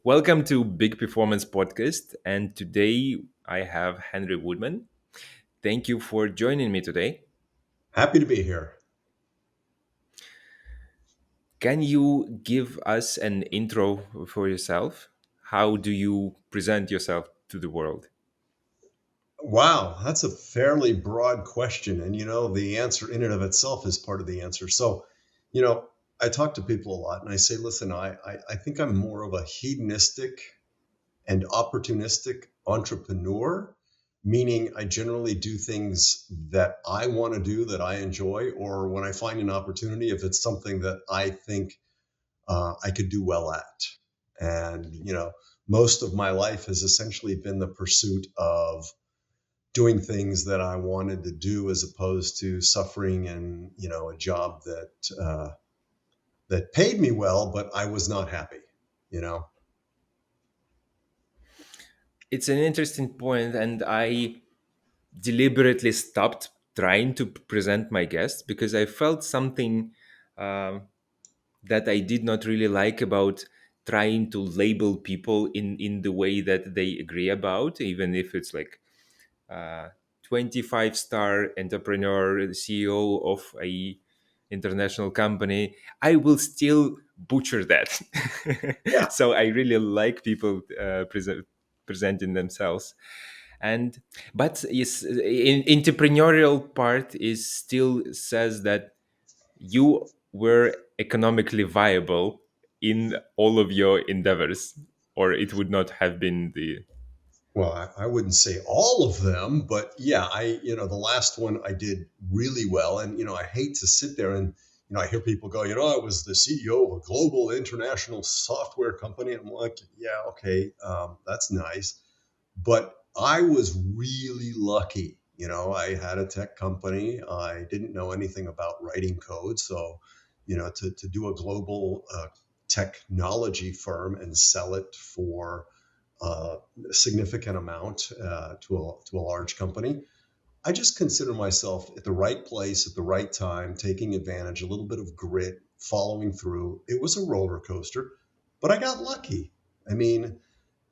Welcome to Big Performance Podcast. And today I have Henry Woodman. Thank you for joining me today. Happy to be here. Can you give us an intro for yourself? How do you present yourself to the world? Wow, that's a fairly broad question. And, the answer in and of itself is part of the answer. So, you know, I talk to people a lot and I say, listen, I think I'm more of a hedonistic and opportunistic entrepreneur, meaning I generally do things that I want to do that I enjoy, or when I find an opportunity, if it's something that I think I could do well at. And, most of my life has essentially been the pursuit of doing things that I wanted to do as opposed to suffering in, a job that paid me well, but I was not happy, you know? It's an interesting point, and I deliberately stopped trying to present my guests because I felt something um, that I did not really like about trying to label people in the way that they agree about, even if it's like 25-star entrepreneur, CEO of a international company. I will still butcher that. Yeah. So I really like people presenting themselves. And but yes, in entrepreneurial part is still says that you were economically viable in all of your endeavors, or it would not have been the. Well, I wouldn't say all of them, but yeah, the last one I did really well. And, I hate to sit there and, I hear people go, I was the CEO of a global international software company. I'm like, yeah, okay, that's nice. But I was really lucky. I had a tech company. I didn't know anything about writing code. So, to do a global technology firm and sell it for a significant amount to a large company, I just consider myself at the right place at the right time, taking advantage, a little bit of grit, following through. It was a roller coaster, but I got lucky. I mean,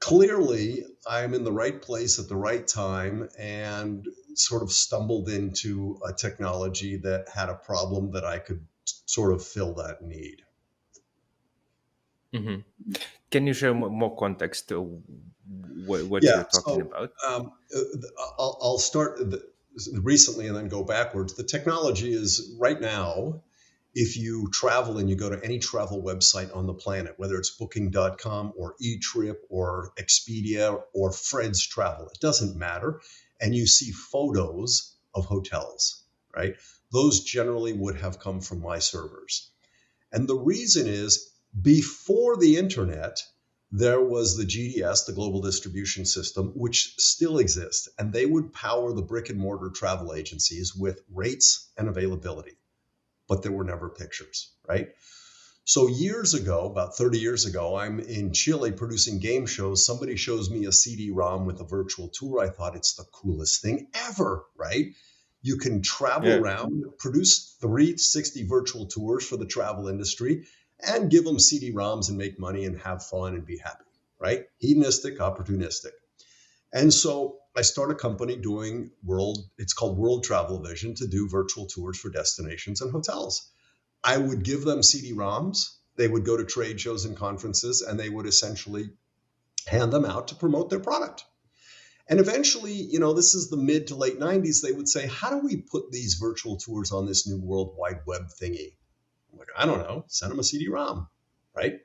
clearly I'm in the right place at the right time and sort of stumbled into a technology that had a problem that I could sort of fill that need. Mhm. Can you share more context to what Yeah. you're talking So about? I'll start recently and then go backwards. The technology is right now, if you travel and you go to any travel website on the planet, whether it's booking.com or eTrip or Expedia or Fred's Travel, it doesn't matter. And you see photos of hotels, right? Those generally would have come from my servers. And the reason is before the internet, there was the GDS, the Global Distribution System, which still exists. And they would power the brick and mortar travel agencies with rates and availability. But there were never pictures, right? So years ago, about 30 years ago, I'm in Chile producing game shows. Somebody shows me a CD-ROM with a virtual tour. I thought it's the coolest thing ever, right? You can travel Yeah. around, produce 360 virtual tours for the travel industry, and give them CD-ROMs and make money and have fun and be happy, right? Hedonistic, opportunistic. And so I start a company doing it's called World Travel Vision, to do virtual tours for destinations and hotels. I would give them CD-ROMs. They would go to trade shows and conferences, and they would essentially hand them out to promote their product. And eventually, this is the mid to late 90s, they would say, how do we put these virtual tours on this new World Wide Web thingy? I'm like, I don't know, send them a CD-ROM, right?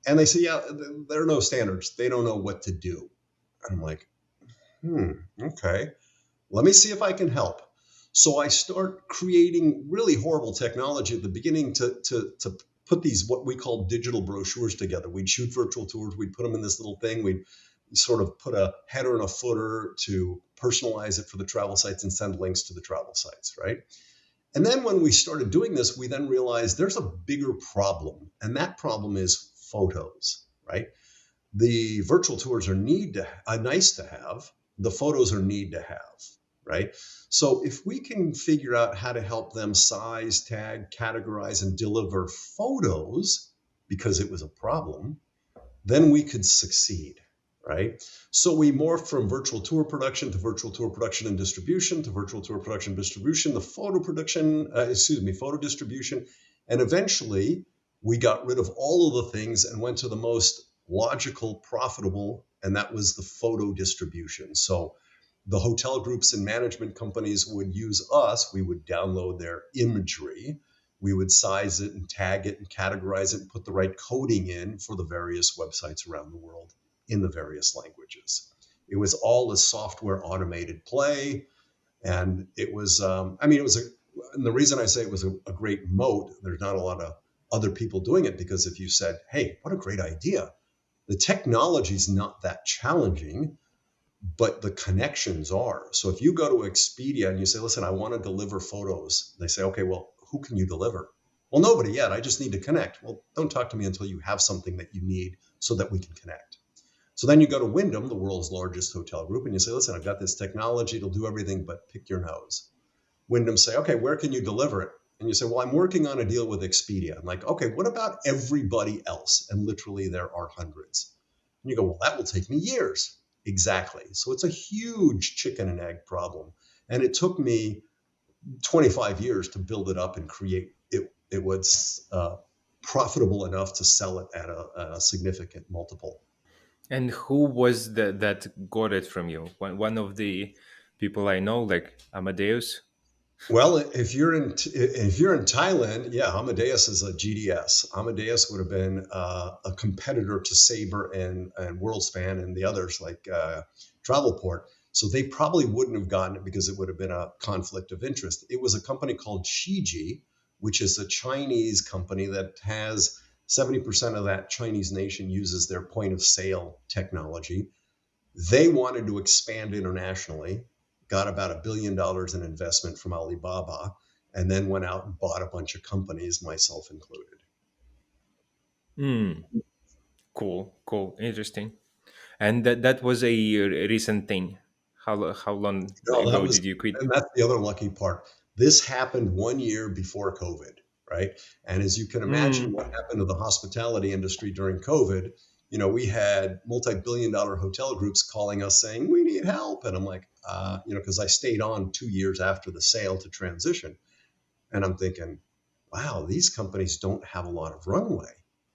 And they say, yeah, there are no standards. They don't know what to do. I'm like, okay, let me see if I can help. So I start creating really horrible technology at the beginning to put these what we call digital brochures together. We'd shoot virtual tours, we'd put them in this little thing, we'd sort of put a header and a footer to personalize it for the travel sites and send links to the travel sites, right? And then when we started doing this, we then realized there's a bigger problem, and that problem is photos, right? The virtual tours are nice to have. The photos are need to have, right? So if we can figure out how to help them size, tag, categorize, and deliver photos, because it was a problem, then we could succeed, right? So we morphed from virtual tour production to virtual tour production and distribution to virtual tour production and distribution, the photo production, photo distribution. And eventually we got rid of all of the things and went to the most logical, profitable, and that was the photo distribution. So the hotel groups and management companies would use us. We would download their imagery. We would size it and tag it and categorize it and put the right coding in for the various websites around the world in the various languages. It was all a software automated play. And it was, it was and the reason I say it was a great moat, there's not a lot of other people doing it, because if you said, hey, what a great idea, the technology is not that challenging, but the connections are. So if you go to Expedia and you say, listen, I want to deliver photos, they say, okay, well, who can you deliver? Well, nobody yet. I just need to connect. Well, don't talk to me until you have something that you need so that we can connect. So then you go to Wyndham, the world's largest hotel group, and you say, listen, I've got this technology. It'll do everything but pick your nose. Wyndham say, okay, where can you deliver it? And you say, well, I'm working on a deal with Expedia. I'm like, okay, what about everybody else? And literally there are hundreds. And you go, well, that will take me years. Exactly. So it's a huge chicken and egg problem. And it took me 25 years to build it up and create it. It was profitable enough to sell it at a significant multiple. And who was that got it from you? One of the people I know, like Amadeus. Well, if you're in Thailand, yeah, Amadeus is a GDS. Amadeus would have been a competitor to Sabre and WorldSpan and the others like Travelport. So they probably wouldn't have gotten it because it would have been a conflict of interest. It was a company called Shiji, which is a Chinese company that has 70% of that Chinese nation uses their point of sale technology. They wanted to expand internationally, got about $1 billion in investment from Alibaba, and then went out and bought a bunch of companies, myself included. Hmm. Cool. Cool. Interesting. And that was a recent thing. How long No, that ago was, did you quit? and that's the other lucky part. This happened 1 year before COVID, right? And as you can imagine, Hmm. what happened to the hospitality industry during COVID, we had multi-billion-dollar hotel groups calling us saying, we need help. And I'm like, because I stayed on 2 years after the sale to transition. And I'm thinking, wow, these companies don't have a lot of runway.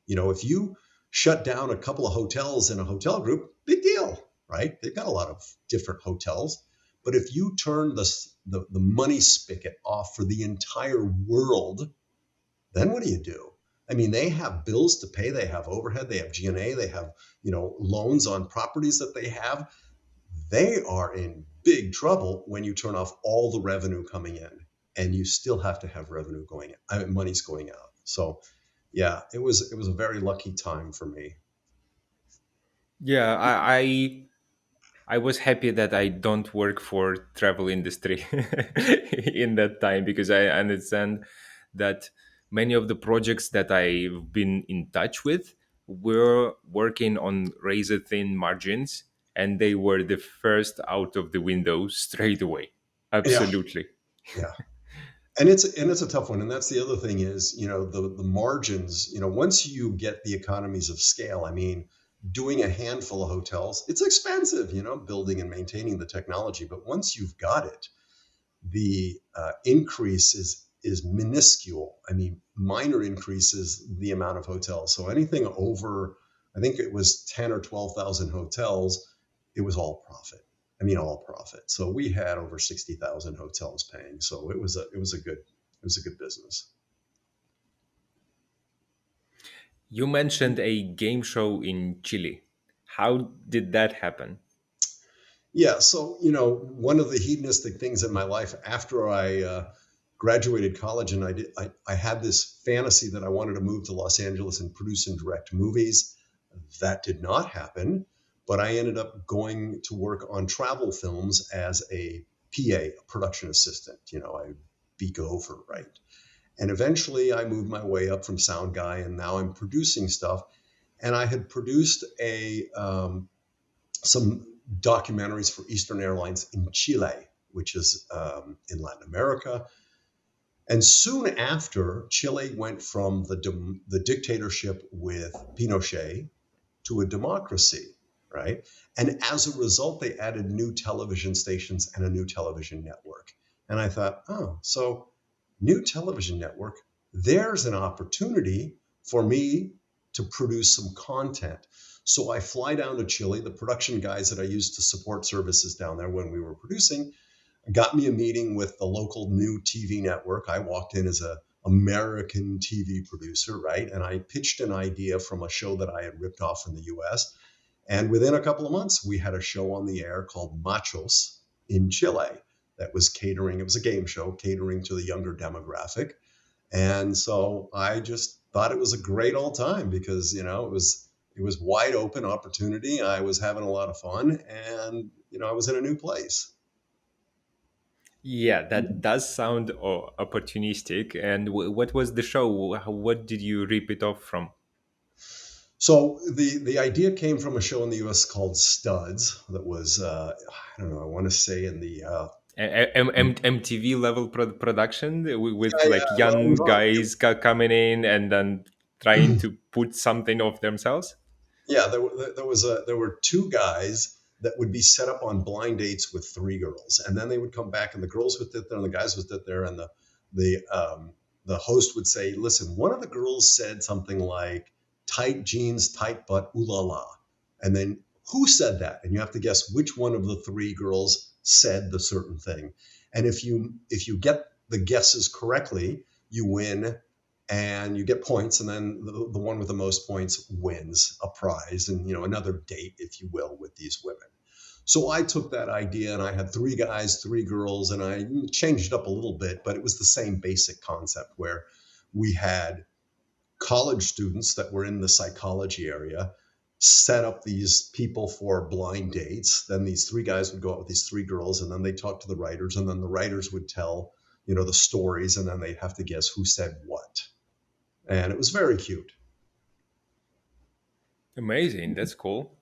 If you shut down a couple of hotels in a hotel group, big deal, right? They've got a lot of different hotels. But if you turn the money spigot off for the entire world, then what do you do? I mean, they have bills to pay, they have overhead, they have G&A, they have, loans on properties that they have. They are in big trouble when you turn off all the revenue coming in and you still have to have revenue going in. Money's going out. So yeah, it was a very lucky time for me. Yeah, I was happy that I don't work for travel industry in that time, because I understand that many of the projects that I've been in touch with were working on razor thin margins, and they were the first out of the window straight away. Yeah, Absolutely. yeah. And it's a tough one. And that's the other thing is, the margins, once you get the economies of scale, I mean, doing a handful of hotels, it's expensive, building and maintaining the technology. But once you've got it, the increase is minuscule. I mean, minor increases the amount of hotels. So anything over, I think it was 10 or 12,000 hotels, it was all profit. I mean, all profit. So we had over 60,000 hotels paying. So it was a good business. You mentioned a game show in Chile. How did that happen? Yeah. So, one of the hedonistic things in my life after I graduated college, and I had this fantasy that I wanted to move to Los Angeles and produce and direct movies. That did not happen, but I ended up going to work on travel films as a PA, a production assistant. I be over, right? And eventually I moved my way up from sound guy, and now I'm producing stuff. And I had produced some documentaries for Eastern Airlines in Chile, which is in Latin America. And soon after, Chile went from the dictatorship with Pinochet to a democracy, right? And as a result, they added new television stations and a new television network. And I thought, oh, so new television network, there's an opportunity for me to produce some content. So I fly down to Chile. The production guys that I used to support services down there when we were producing got me a meeting with the local new TV network. I walked in as a American TV producer, right? And I pitched an idea from a show that I had ripped off from the US. And within a couple of months, we had a show on the air called Machos in Chile that was catering, it was a game show catering to the younger demographic. And so I just thought it was a great old time because, it was wide open opportunity. I was having a lot of fun and, I was in a new place. Yeah, that does sound opportunistic. And what was the show? What did you rip it off from? So the idea came from a show in the U.S. called Studs that was I don't know, I want to say in the MTV level production with yeah, like well, it young was on, guys coming in and then trying to put something of themselves. yeah, there were two guys that would be set up on blind dates with three girls, and then they would come back, and the girls would sit there, and the guys would sit there, and the host would say, "Listen, one of the girls said something like tight jeans, tight butt, ooh la la," and then who said that? And you have to guess which one of the three girls said the certain thing, and if you get the guesses correctly, you win and you get points, and then the one with the most points wins a prize and another date, if you will, with these women. So I took that idea and I had three guys, three girls, and I changed it up a little bit, but it was the same basic concept where we had college students that were in the psychology area set up these people for blind dates. Then these three guys would go out with these three girls, and then they talk to the writers, and then the writers would tell the stories, and then they'd have to guess who said what, and it was very cute. Amazing, that's cool.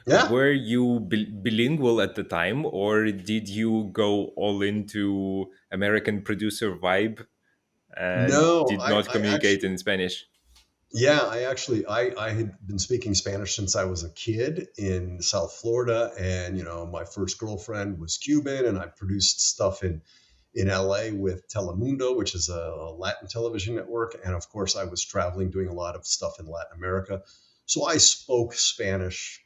Yeah. Were you bilingual at the time, or did you go all into American producer vibe and No, did I, not I communicate actually, in Spanish? yeah, I had been speaking Spanish since I was a kid in South Florida, and my first girlfriend was Cuban, and I produced stuff in LA with Telemundo, which is a Latin television network, and of course I was traveling doing a lot of stuff in Latin America, so I spoke Spanish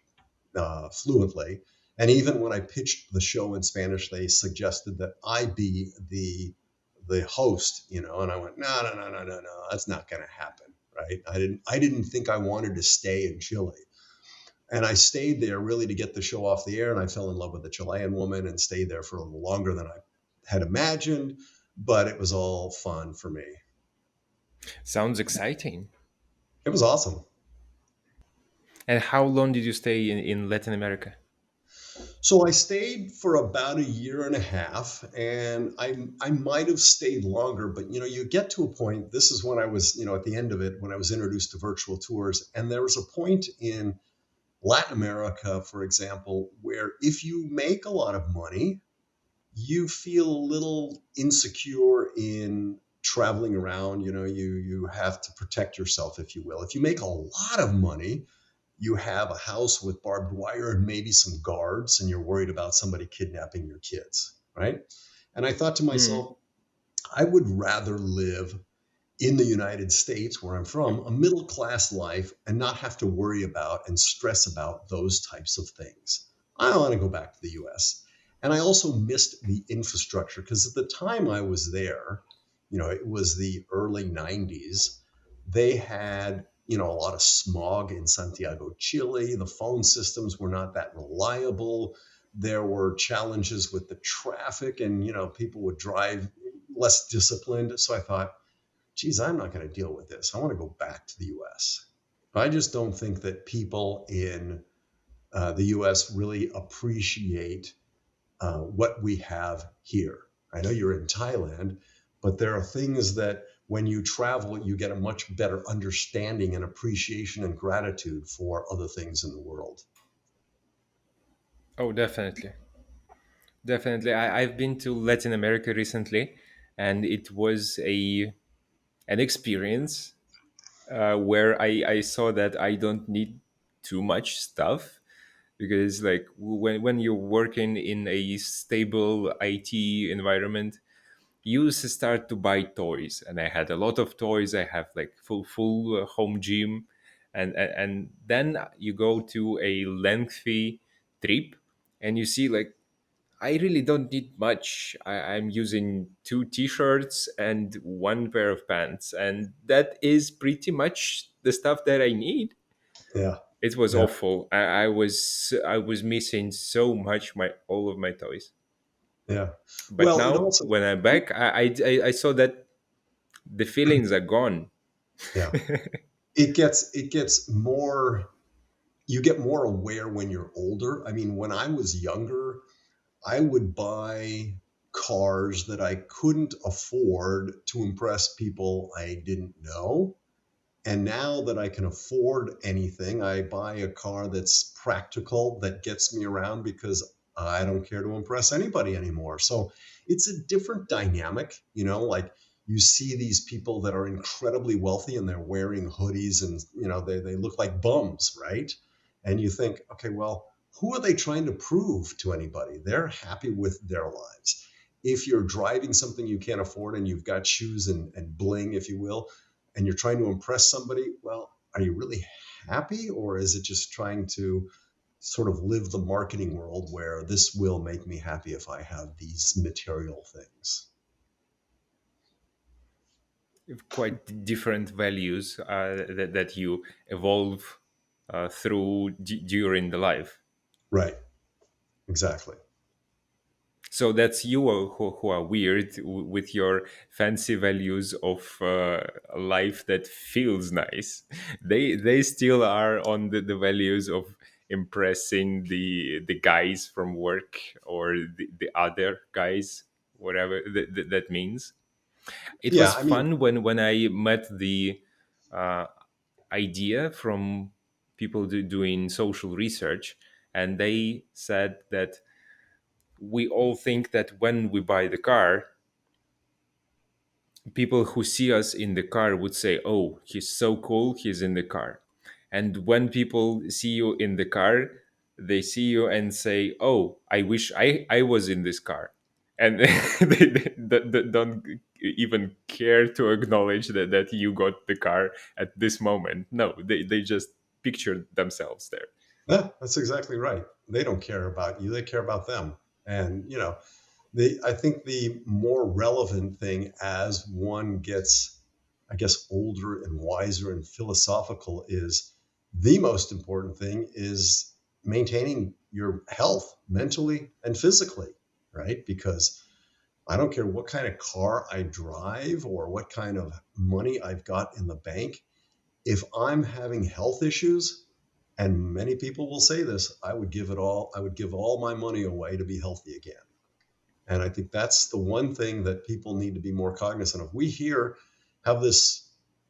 fluently. And even when I pitched the show in Spanish, they suggested that I be the host, and I went, no, no, no, no, no, no, that's not going to happen, right? I didn't think I wanted to stay in Chile, and I stayed there really to get the show off the air, and I fell in love with a Chilean woman and stayed there for a little longer than I had imagined, but it was all fun for me. Sounds exciting. It was awesome. And how long did you stay in Latin America? So I stayed for about a year and a half, and I might have stayed longer, but you get to a point. This is when I was, at the end of it, when I was introduced to virtual tours, and there was a point in Latin America, for example, where if you make a lot of money, you feel a little insecure in traveling around. You have to protect yourself, if you will. If you make a lot of money, you have a house with barbed wire and maybe some guards, and you're worried about somebody kidnapping your kids, right? And I thought to Hmm. myself, I would rather live in the United States, where I'm from, a middle class life and not have to worry about and stress about those types of things. I don't want to go back to the US. And I also missed the infrastructure because at the time I was there, it was the early 90s. They had, a lot of smog in Santiago, Chile. The phone systems were not that reliable. There were challenges with the traffic, and, people would drive less disciplined. So I thought, geez, I'm not going to deal with this. I want to go back to the US. I just don't think that people in the US really appreciate what we have here. I know you're in Thailand, but there are things that when you travel, you get a much better understanding and appreciation and gratitude for other things in the world. Oh, definitely. Definitely. I've been to Latin America recently, and it was an experience where I saw that I don't need too much stuff, because like when you're working in a stable IT environment, you used to start to buy toys, and I had a lot of toys. I have like full home gym, and then you go to a lengthy trip, and you see like I really don't need much. I'm using two t-shirts and one pair of pants, and that is pretty much the stuff that I need. Yeah. It was Yeah. awful. I was missing so much, my all of my toys. Yeah. But Well, it now also, when I'm back, I saw that the feelings are gone. yeah, it gets more, you get more aware when you're older. I mean, when I was younger, I would buy cars that I couldn't afford to impress people I didn't know. And now that I can afford anything, I buy a car that's practical, that gets me around because I don't care to impress anybody anymore. So it's a different dynamic, like you see these people that are incredibly wealthy and they're wearing hoodies and, they look like bums, right? And you think, okay, well, who are they trying to prove to anybody? They're happy with their lives. If you're driving something you can't afford and you've got shoes and bling, if you will, and you're trying to impress somebody, well, are you really happy, or is it just trying to sort of live the marketing world where this will make me happy if I have these material things? Quite different values that you evolve through during the life. Right. Exactly. So that's you who are weird with your fancy values of a life that feels nice. They still are on the values of impressing the guys from work, or the other guys, whatever that means. It Yeah. was I mean, fun when I met the uh, idea from people doing social research, and they said that we all think that when we buy the car, people who see us in the car would say, "Oh, he's so cool, he's in the car." And when people see you in the car, they see you and say, "Oh, I wish I was in this car." And they don't even care to acknowledge that you got the car at this moment. No, they just picture themselves there. yeah, that's exactly right. They don't care about you, they care about them. And, I think the more relevant thing as one gets, I guess, older and wiser and philosophical is the most important thing is maintaining your health mentally and physically, right? Because I don't care what kind of car I drive or what kind of money I've got in the bank. If I'm having health issues, and many people will say this, I would give all my money away to be healthy again. And I think that's the one thing that people need to be more cognizant of. We here have this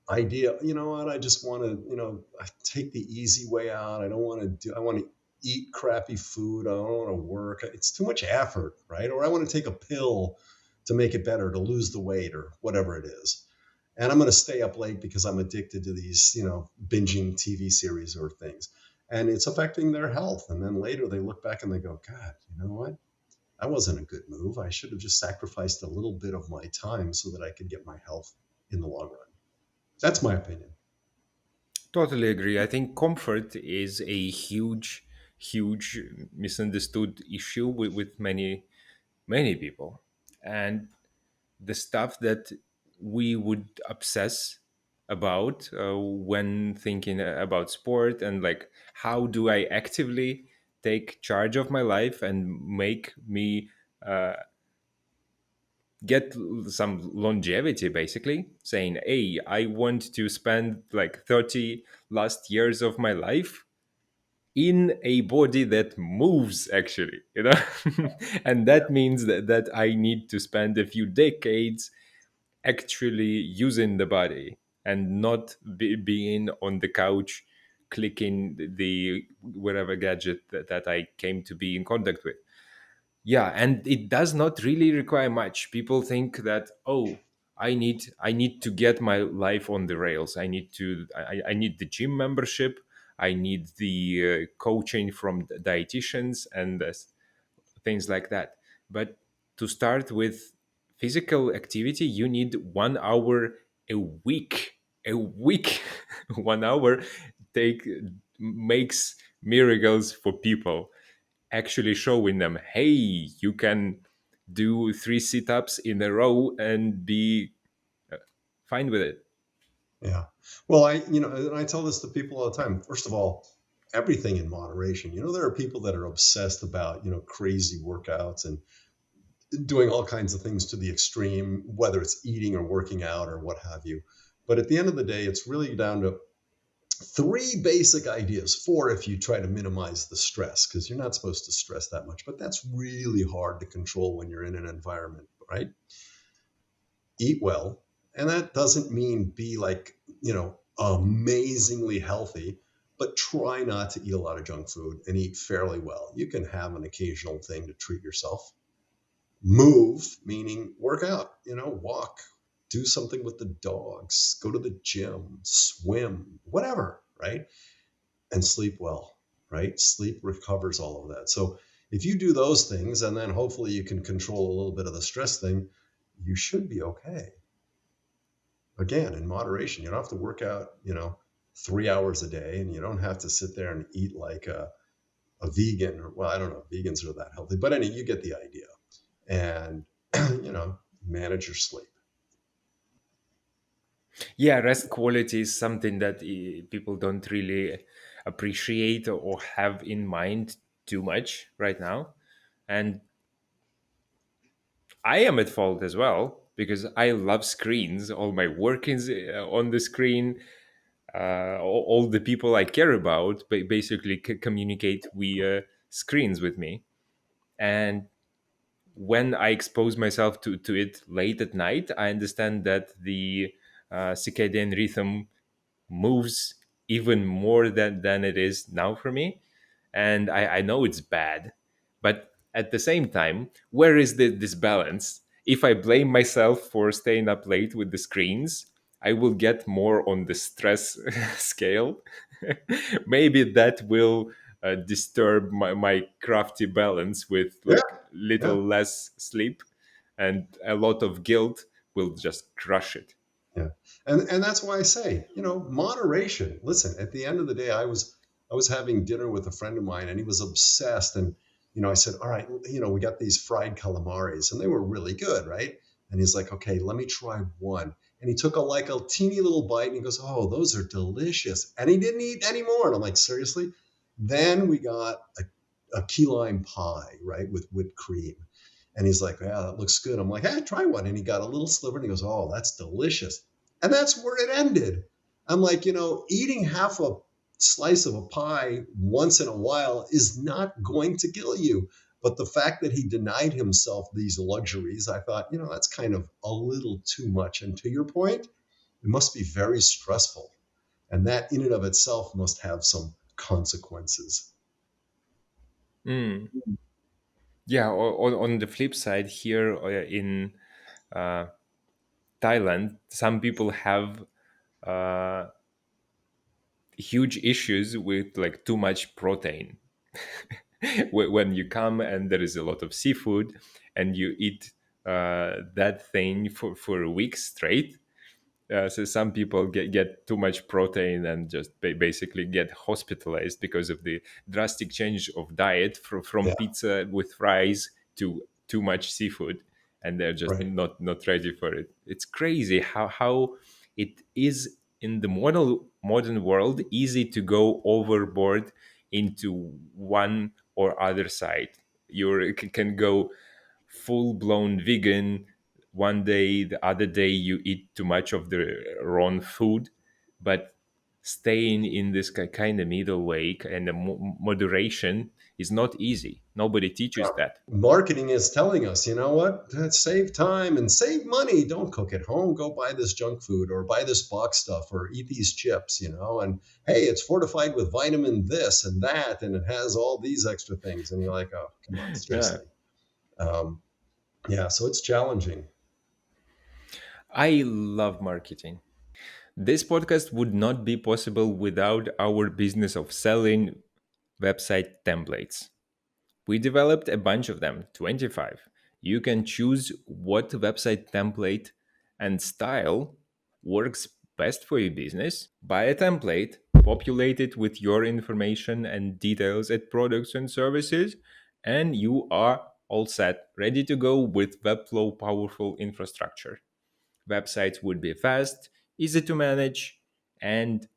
idea, you know what, I just want to, take the easy way out. I want to eat crappy food. I don't want to work. It's too much effort, right? Or I want to take a pill to make it better, to lose the weight or whatever it is. And I'm going to stay up late because I'm addicted to these, binging TV series or things. And it's affecting their health. And then later they look back and they go, God, you know what? That wasn't a good move. I should have just sacrificed a little bit of my time so that I could get my health in the long run. That's my opinion. Totally agree. I think comfort is a huge misunderstood issue with many people. And the stuff that we would obsess about when thinking about sport, and like, how do I actively take charge of my life and make me get some longevity, basically saying, hey, I want to spend like 30 last years of my life in a body that moves, actually, and that means that I need to spend a few decades actually using the body, and not being on the couch clicking the whatever gadget that I came to be in contact with. Yeah, and it does not really require much. People think that, oh, I need to get my life on the rails. I need the gym membership. I need the coaching from the dietitians and things like that. But to start with physical activity, you need 1 hour a week. A week, 1 hour take makes miracles for people. Actually showing them, hey, you can do 3 sit-ups in a row and be fine with it. Yeah. Well, and I tell this to people all the time. First of all, everything in moderation. There are people that are obsessed about, crazy workouts and doing all kinds of things to the extreme, whether it's eating or working out or what have you. But at the end of the day, it's really down to three basic ideas. Four, if you try to minimize the stress, because you're not supposed to stress that much, but that's really hard to control when you're in an environment, right? Eat well. And that doesn't mean be like, amazingly healthy, but try not to eat a lot of junk food and eat fairly well. You can have an occasional thing to treat yourself. Move, meaning work out, walk, do something with the dogs, go to the gym, swim, whatever, right? And sleep well, right? Sleep recovers all of that. So if you do those things, and then hopefully you can control a little bit of the stress thing, you should be okay. Again, in moderation, you don't have to work out, 3 hours a day, and you don't have to sit there and eat like a vegan, or, well, I don't know if vegans are that healthy, but anyway, you get the idea. And, manage your sleep. Yeah, rest quality is something that people don't really appreciate or have in mind too much right now. And I am at fault as well because I love screens. All my work is on the screen. All the people I care about basically communicate via screens with me. And when I expose myself to it late at night, I understand that the circadian rhythm moves even more than it is now for me. And I know it's bad. But at the same time, where is this balance? If I blame myself for staying up late with the screens, I will get more on the stress scale. Maybe that will disturb my crafty balance with Yeah, like yeah, little less sleep, and a lot of guilt will just crush it. yeah. And that's why I say, moderation. Listen, at the end of the day, I was having dinner with a friend of mine, and he was obsessed. And I said, all right, we got these fried calamaris, and they were really good, right? And he's like, okay, let me try one. And he took a teeny little bite, and he goes, oh, those are delicious. And he didn't eat any more. And I'm like, seriously? Then we got a key lime pie, right, with whipped cream. And he's like, yeah, that looks good. I'm like, hey, try one. And he got a little sliver and he goes, oh, that's delicious. And that's where it ended. I'm like, eating half a slice of a pie once in a while is not going to kill you. But the fact that he denied himself these luxuries, I thought, that's kind of a little too much. And to your point, it must be very stressful. And that in and of itself must have some consequences. Mm. Yeah, on the flip side, here in uh, Thailand, some people have uh, huge issues with like too much protein. When you come and there is a lot of seafood and you eat that thing for a week straight, so some people get too much protein and just basically get hospitalized because of the drastic change of diet from Yeah, pizza with fries to too much seafood, and they're just right. not ready for it. It's crazy how it is in the modern world easy to go overboard into one or other side. You can go full blown vegan one day, the other day you eat too much of the wrong food. But staying in this kind of middle way and the moderation is not easy. Nobody teaches that. Marketing is telling us, you know what, save time and save money. Don't cook at home. Go buy this junk food or buy this box stuff or eat these chips, and hey, it's fortified with vitamin this and that, and it has all these extra things. And you're like, oh, come on, Yeah, seriously. Um, yeah, so it's challenging. I love marketing. This podcast would not be possible without our business of selling website templates. We developed a bunch of them, 25. You can choose what website template and style works best for your business. Buy a template, populate it with your information and details at products and services, and you are all set, ready to go with Webflow powerful infrastructure. Websites would be fast, easy to manage, and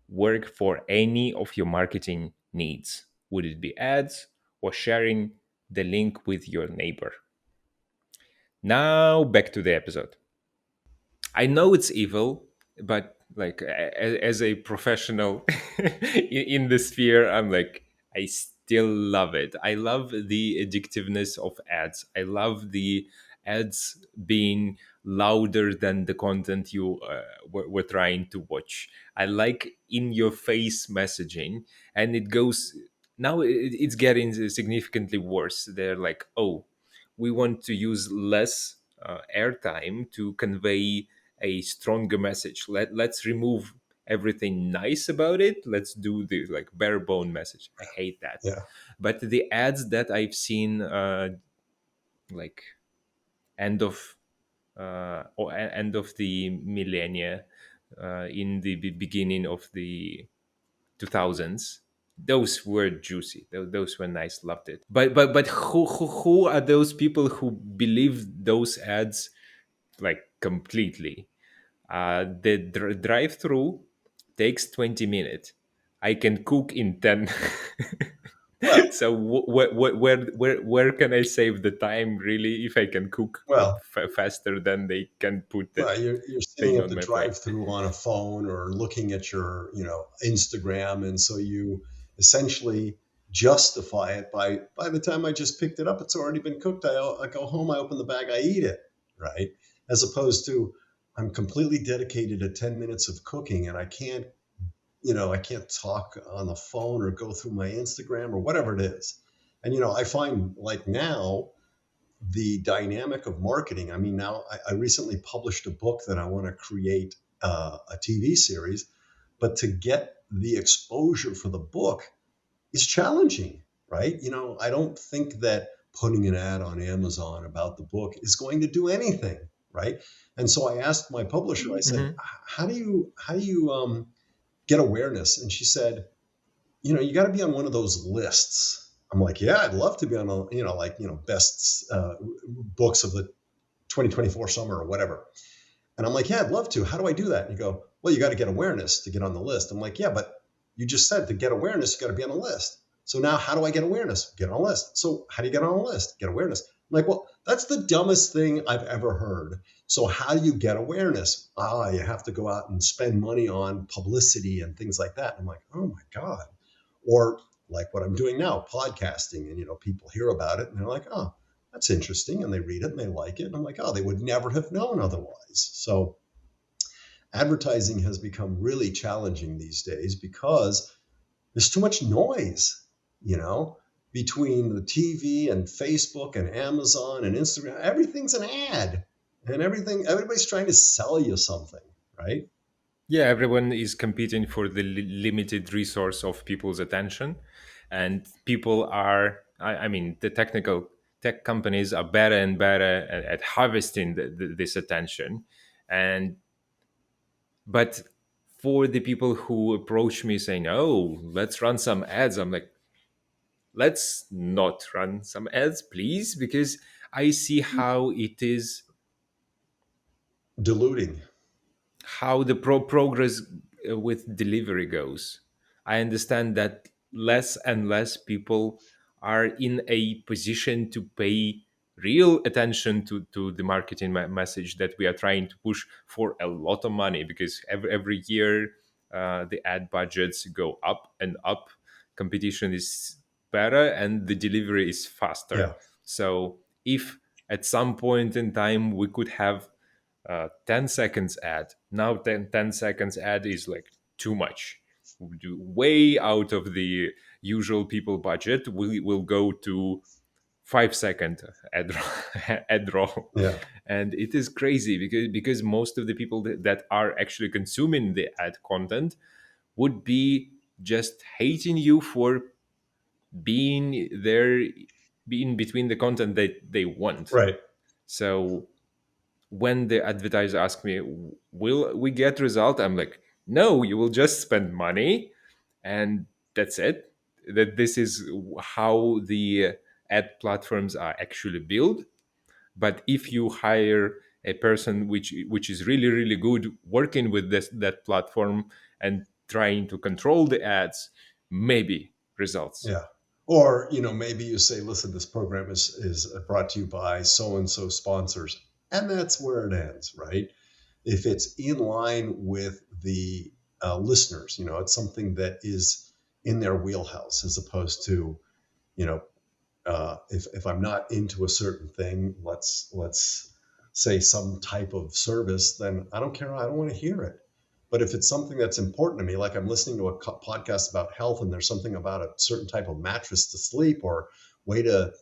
work for any of your marketing needs. Would it be ads or sharing the link with your neighbor? Now, back to the episode. I know it's evil, but like as a professional in the sphere, I'm like, I still love it. I love the addictiveness of ads. I love the ads being louder than the content you were trying to watch. I like in your face messaging, and it goes now, it's getting significantly worse. They're like, oh, we want to use less airtime to convey a stronger message. Let's remove everything nice about it. Let's do the like bare bone message. I hate that. Yeah. But the ads that I've seen, like end of end of the millennia, in the beginning of the 2000s, those were juicy. Those were nice. Loved it. But who are those people who believe those ads like completely? The drive-through takes 20 minutes. I can cook in 10. Well, So where can I save the time really if I can cook well, faster than they can put the you're sitting thing at on the my plate? drive-through on a phone or looking at your, Instagram, and so you essentially justify it by the time I just picked it up, it's already been cooked. I go home, I open the bag, I eat it, right? As opposed to I'm completely dedicated to 10 minutes of cooking, and I can't talk on the phone or go through my Instagram or whatever it is. And I find like now the dynamic of marketing. I mean, now I recently published a book that I want to create a TV series, but to get the exposure for the book is challenging, right? I don't think that putting an ad on Amazon about the book is going to do anything, right? And so I asked my publisher, I said, Hmm. how do you get awareness? And she said, you got to be on one of those lists. I'm like, yeah, I'd love to be on a, best books of the 2024 summer or whatever. And I'm like, yeah, I'd love to. How do I do that? And you go, well, you got to get awareness to get on the list. I'm like, yeah, but you just said to get awareness, you got to be on a list. So now how do I get awareness? Get on a list. So how do you get on a list? Get awareness. I'm like, well, that's the dumbest thing I've ever heard. So how do you get awareness? You have to go out and spend money on publicity and things like that. I'm like, oh my God. Or like what I'm doing now, podcasting, and people hear about it and they're like, oh, that's interesting, and they read it and they like it, and I'm like, oh, they would never have known otherwise. So advertising has become really challenging these days because there's too much noise, you know, between the TV and Facebook and Amazon and Instagram. Everything's an ad, and everybody's trying to sell you something, right? Yeah, everyone is competing for the limited resource of people's attention, and people are. I mean, the technical tech companies are better and better at harvesting this attention, and but for the people who approach me saying, "Oh, let's run some ads," I'm like, "Let's not run some ads, please," because I see how it is, Diluting. how the progress with delivery goes. I understand that less and less people are in a position to pay real attention to the marketing message that we are trying to push for a lot of money, because every year the ad budgets go up and up. Competition is better and the delivery is faster. Yeah. So if at some point in time we could have 10 seconds ad. Now 10 seconds ad is like too much. We do way out of the usual people budget. We will go to 5 second ad ad roll. Yeah. And it is crazy because most of the people that are actually consuming the ad content would be just hating you for being there, being between the content that they want. Right. So when the advertiser asks me, will we get result, I'm like, no, you will just spend money, and that's it. That this is how the ad platforms are actually built. But if you hire a person which is really really good working with this that platform and trying to control the ads, maybe results. Yeah. Or, maybe you say, listen, this program is brought to you by so and so sponsors. And that's where it ends, right? If it's in line with the listeners, it's something that is in their wheelhouse, as opposed to, you know, if I'm not into a certain thing, let's say some type of service, then I don't care. I don't want to hear it. But if it's something that's important to me, like I'm listening to a podcast about health, and there's something about a certain type of mattress to sleep, or way to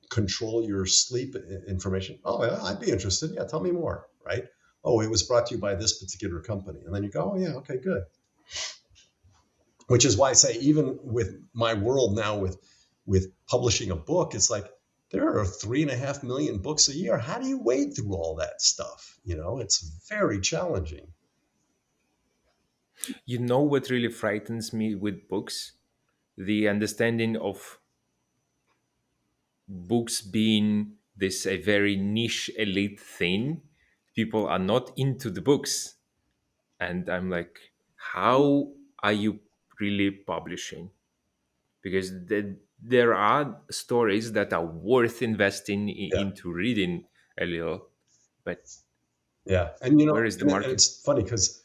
control your sleep information. Oh, yeah, I'd be interested. Yeah, tell me more. Right. Oh, it was brought to you by this particular company, and then you go, oh yeah, okay, good. Which is why I say, even with my world now, with publishing a book, it's like there are 3.5 million books a year. How do you wade through all that stuff? It's very challenging. You know what really frightens me with books? The understanding of books being this a very niche elite thing. People are not into the books, and I'm like, how are you really publishing? Because there are stories that are worth investing Yeah, into reading a little, but yeah, where is the and market? it's funny because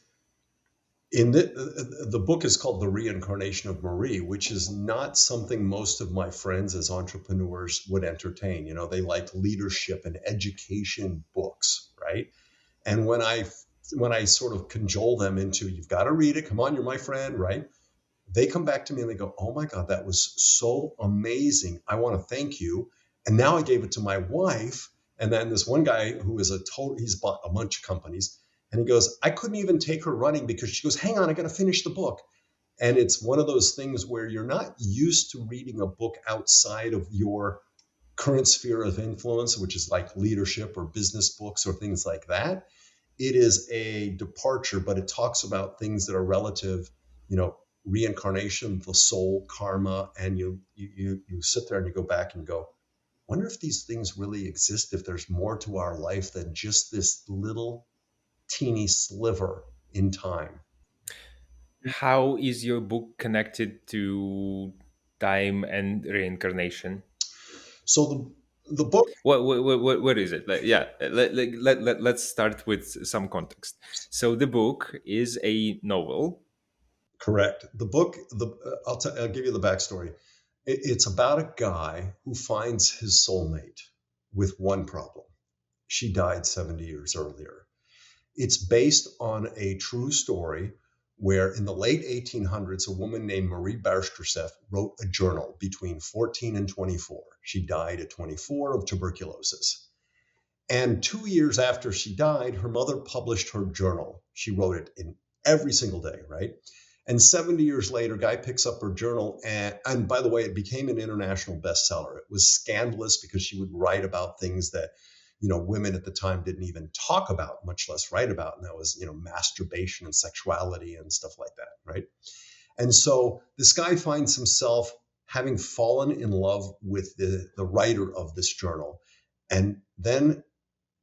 in the book is called The Reincarnation of Marie, which is not something most of my friends as entrepreneurs would entertain. They like leadership and education books, right? And when I sort of cajole them into, you've got to read it, come on, you're my friend, right? They come back to me and they go, oh my God, that was so amazing. I want to thank you. And now I gave it to my wife. And then this one guy who is he's bought a bunch of companies. And he goes, I couldn't even take her running because she goes, hang on, I got to finish the book. And it's one of those things where you're not used to reading a book outside of your current sphere of influence, which is like leadership or business books or things like that. It is a departure, but it talks about things that are relative, you know, reincarnation, the soul, karma, and you sit there and you go back and go, wonder if these things really exist, if there's more to our life than just this little teeny sliver in time. How is your book connected to time and reincarnation? So the book, What is it? Like, yeah, let's start with some context. So the book is a novel. correct. The book, I'll give you the backstory. It's about a guy who finds his soulmate with one problem. She died 70 years earlier. It's based on a true story where in the late 1800s, a woman named Marie Barstreseff wrote a journal between 14 and 24. She died at 24 of tuberculosis. And 2 years after she died, her mother published her journal. She wrote it in every single day, right? And 70 years later, guy picks up her journal. And by the way, it became an international bestseller. It was scandalous because she would write about things that, women at the time didn't even talk about, much less write about. And that was, masturbation and sexuality and stuff like that, right? And so this guy finds himself having fallen in love with the writer of this journal, and then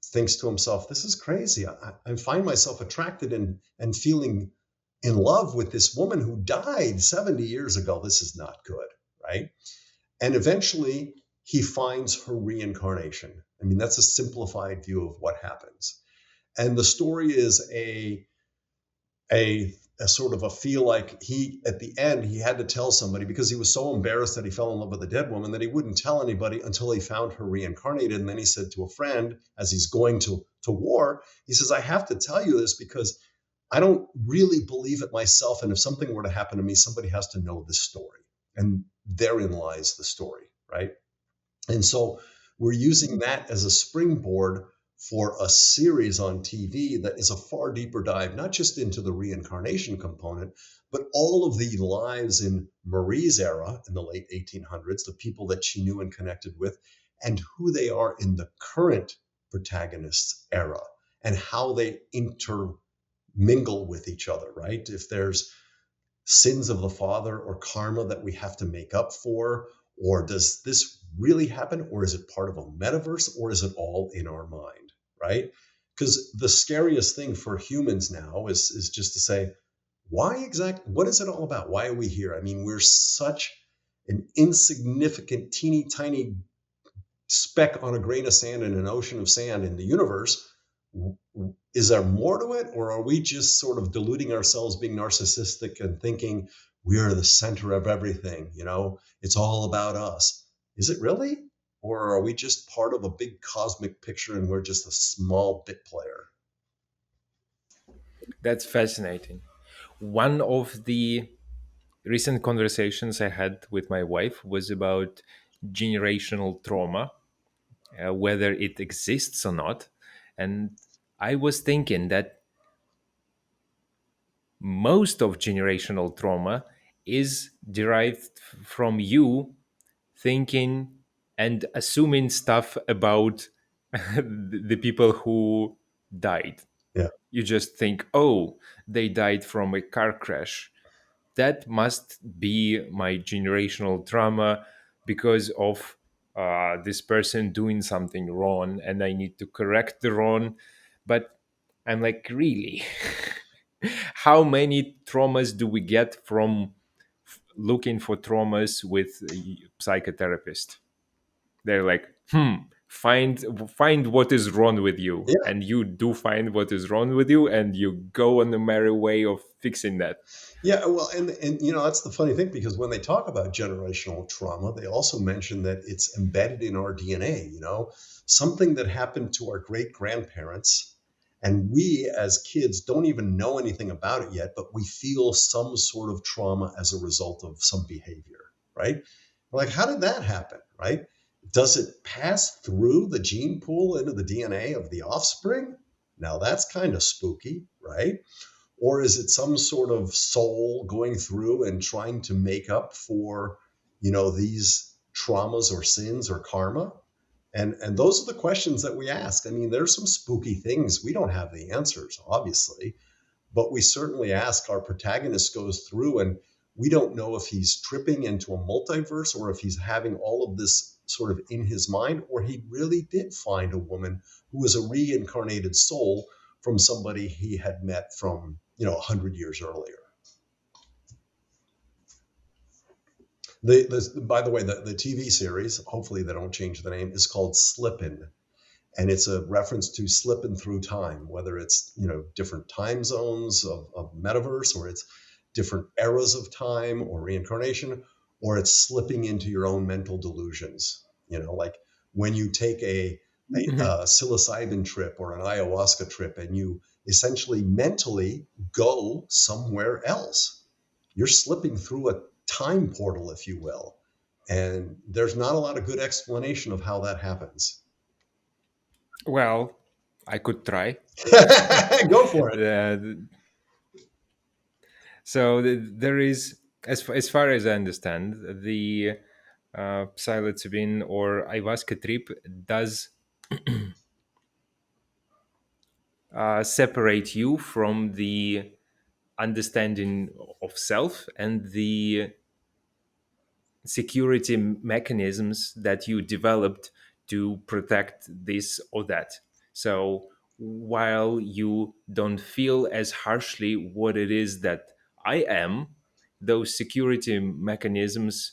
thinks to himself, this is crazy. I find myself attracted and feeling in love with this woman who died 70 years ago. This is not good, right? And eventually he finds her reincarnation. I mean, that's a simplified view of what happens. And the story is a sort of a feel like he, at the end, he had to tell somebody because he was so embarrassed that he fell in love with a dead woman that he wouldn't tell anybody until he found her reincarnated. And then he said to a friend, as he's going to war, he says, I have to tell you this because I don't really believe it myself. And if something were to happen to me, somebody has to know this story. And therein lies the story, right? And so we're using that as a springboard for a series on TV that is a far deeper dive, not just into the reincarnation component, but all of the lives in Marie's era in the late 1800s, the people that she knew and connected with, and who they are in the current protagonist's era and how they intermingle with each other, right? If there's sins of the father or karma that we have to make up for, or does this really happen, or is it part of a metaverse, or is it all in our mind, right? Because the scariest thing for humans now is just to say, what is it all about? Why are we here? I mean, we're such an insignificant teeny tiny speck on a grain of sand in an ocean of sand in the universe. Is there more to it, or are we just sort of deluding ourselves, being narcissistic and thinking we are the center of everything? It's all about us. Is it really? Or are we just part of a big cosmic picture and we're just a small bit player? That's fascinating. One of the recent conversations I had with my wife was about generational trauma, whether it exists or not. And I was thinking that most of generational trauma is derived from you thinking and assuming stuff about the people who died. Yeah. You just think, oh, they died from a car crash. That must be my generational trauma because of this person doing something wrong and I need to correct the wrong. But I'm like, really? How many traumas do we get from looking for traumas with a psychotherapist? They're like, find what is wrong with you, Yeah. and you do find what is wrong with you, and you go on the merry way of fixing that. Yeah, well, and that's the funny thing, because when they talk about generational trauma, they also mention that it's embedded in our DNA, something that happened to our great grandparents, and we as kids don't even know anything about it yet, but we feel some sort of trauma as a result of some behavior, right? We're like, how did that happen, right? Does it pass through the gene pool into the DNA of the offspring? Now that's kind of spooky, right? Or is it some sort of soul going through and trying to make up for these traumas or sins or karma? And those are the questions that we ask. I mean, there's some spooky things. We don't have the answers, obviously, but we certainly ask. Our protagonist goes through, and we don't know if he's tripping into a multiverse or if he's having all of this sort of in his mind, or he really did find a woman who was a reincarnated soul from somebody he had met from 100 years earlier. By the way, the TV series, hopefully they don't change the name, is called Slippin', and it's a reference to slipping through time, whether it's different time zones of metaverse, or it's different eras of time or reincarnation, or it's slipping into your own mental delusions. Like when you take a psilocybin trip or an ayahuasca trip, and you essentially mentally go somewhere else. You're slipping through a time portal, if you will. And there's not a lot of good explanation of how that happens. Well, I could try. Go for it. Uh, there is, as far as I understand, the psilocybin or ayahuasca trip does separate you from the understanding of self and the security mechanisms that you developed to protect this or that. So while you don't feel as harshly what it is that I am, those security mechanisms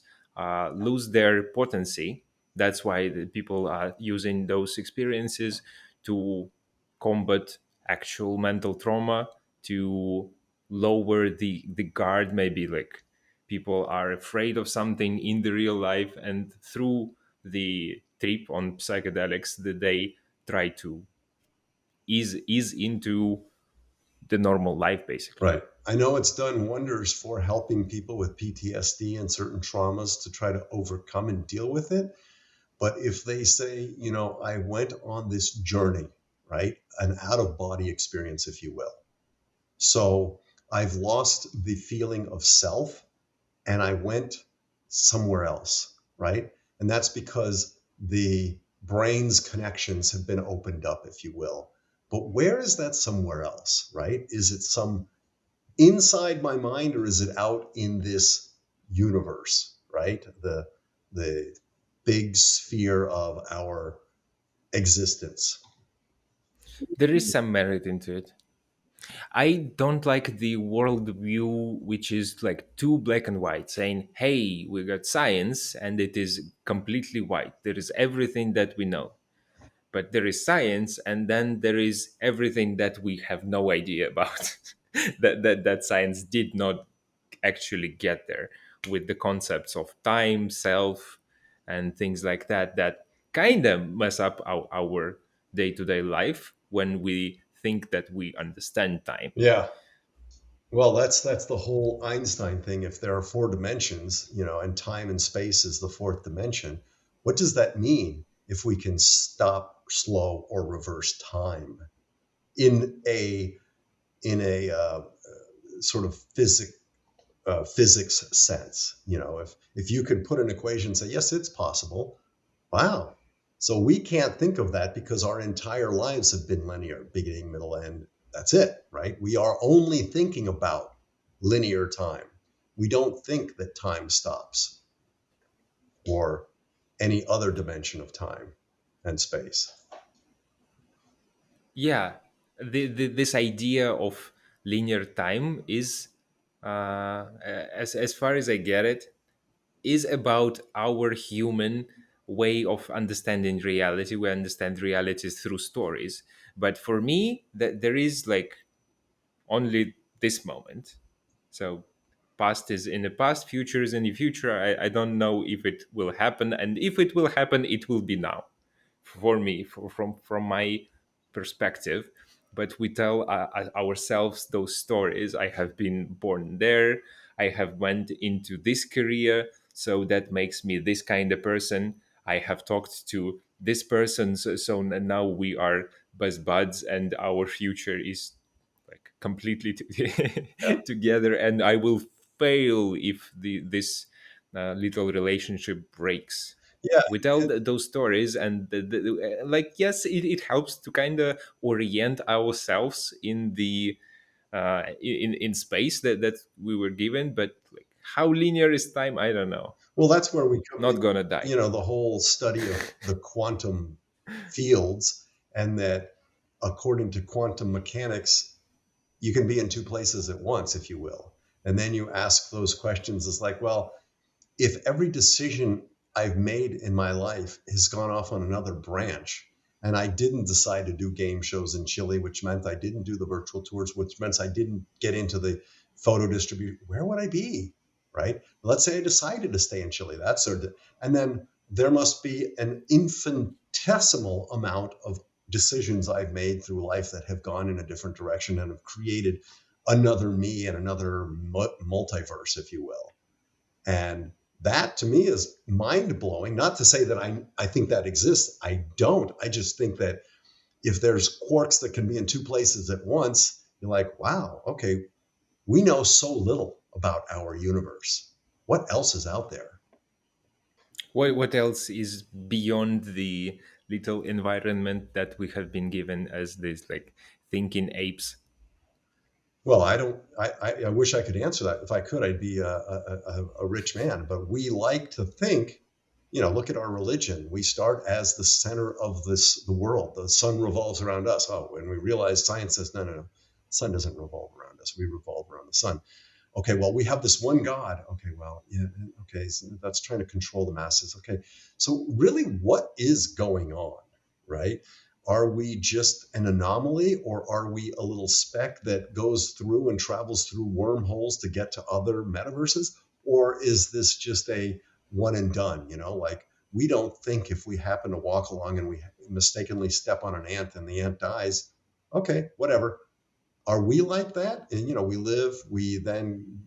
lose their potency. That's why the people are using those experiences to combat actual mental trauma, to lower the guard, maybe like people are afraid of something in the real life, and through the trip on psychedelics that they try to ease into the normal life basically. Right. I know it's done wonders for helping people with PTSD and certain traumas to try to overcome and deal with it. But if they say, I went on this journey, right? An out of body experience, if you will. So I've lost the feeling of self and I went somewhere else, right? And that's because the brain's connections have been opened up, if you will. But where is that somewhere else, right? Is it some inside my mind or is it out in this universe, right? The big sphere of our existence. There is some merit into it. I don't like the worldview which is like too black and white, saying, hey, we got science and it is completely white. There is everything that we know. But there is science, and then there is everything that we have no idea about. That science did not actually get there, with the concepts of time, self, and things like that, that kind of mess up our day-to-day life when we think that we understand time. Yeah. Well, that's the whole Einstein thing. If there are four dimensions, and time and space is the fourth dimension, what does that mean if we can stop, slow, or reverse time in a sort of physics sense? If you can put an equation and say yes, it's possible. Wow. So we can't think of that because our entire lives have been linear, beginning, middle, end. That's it, right? We are only thinking about linear time. We don't think that time stops or any other dimension of time and space. Yeah, this idea of linear time is, as far as I get it, is about our human way of understanding reality. We understand reality through stories, but for me, that there is like only this moment. So past is in the past, future is in the future. I don't know if it will happen, and if it will happen, it will be now for me, from my perspective. But we tell ourselves those stories. I have been born there, I have went into this career, so that makes me this kind of person. I have talked to this person, so now we are best buds, and our future is like completely Yeah. together, and I will fail if this little relationship breaks. Yeah. We tell those stories, and like, yes, it helps to kind of orient ourselves in the in space that we were given, but like, how linear is time? I don't know. Well, that's where we come Not in, gonna die. the whole study of the quantum fields, and that according to quantum mechanics, you can be in two places at once, if you will. And then you ask those questions. It's like, well, if every decision I've made in my life has gone off on another branch, and I didn't decide to do game shows in Chile, which meant I didn't do the virtual tours, which meant I didn't get into the photo distribution, where would I be? Right? Let's say I decided to stay in Chile. That's sort of, and then there must be an infinitesimal amount of decisions I've made through life that have gone in a different direction and have created another me and another multiverse, if you will. And that to me is mind blowing. Not to say that I think that exists. I don't. I just think that if there's quarks that can be in two places at once, you're like, wow, okay, we know so little about our universe. What else is out there? What else is beyond the little environment that we have been given as this like thinking apes? Well, I don't. I wish I could answer that. If I could, I'd be a rich man. But we like to think. Look at our religion. We start as the center of the world. The sun revolves around us. Oh, when we realize science says no, no, no, the sun doesn't revolve around us. We revolve around the sun. Okay, well, we have this one God. Okay, well, yeah, okay, so that's trying to control the masses. Okay, so really, what is going on, right? Are we just an anomaly, or are we a little speck that goes through and travels through wormholes to get to other metaverses? Or is this just a one and done? Like, we don't think if we happen to walk along and we mistakenly step on an ant and the ant dies, okay, whatever. Are we like that? And we live, we then